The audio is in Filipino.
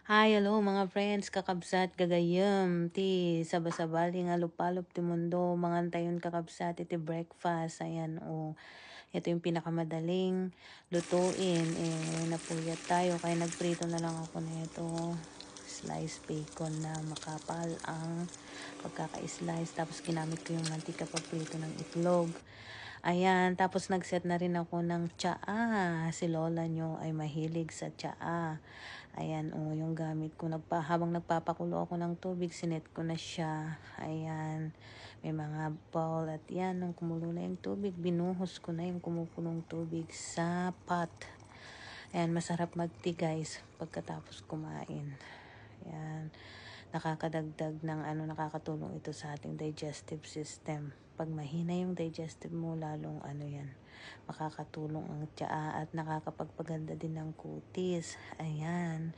Hi, hello mga friends, kakabsat, gagayam, ti sabasabali nga lupalop ti mundo, mga tayon kakabsat, iti breakfast, ayan, ito yung pinakamadaling lutuin, napuyat tayo, kaya nagprito na lang ako nito, slice bacon na makapal ang pagkaka-slice, tapos ginamit ko yung mantika pagprito ng itlog. Ayan, tapos nagset na rin ako ng tsaa. Si lola nyo ay mahilig sa tsaa. Ayan, yung gamit ko. Habang nagpapakulo ako ng tubig, sinet ko na siya. Ayan, may mga bowl at yan, nung kumulo na yung tubig, binuhos ko na yung kumukulong tubig sa pot. Ayan, masarap mag-tea guys pagkatapos kumain. Ayan, nakakadagdag ng nakakatulong ito sa ating digestive system. Pag mahina yung digestive mo, lalong makakatulong ang tsaa at nakakapagpaganda din ng kutis. Ayan.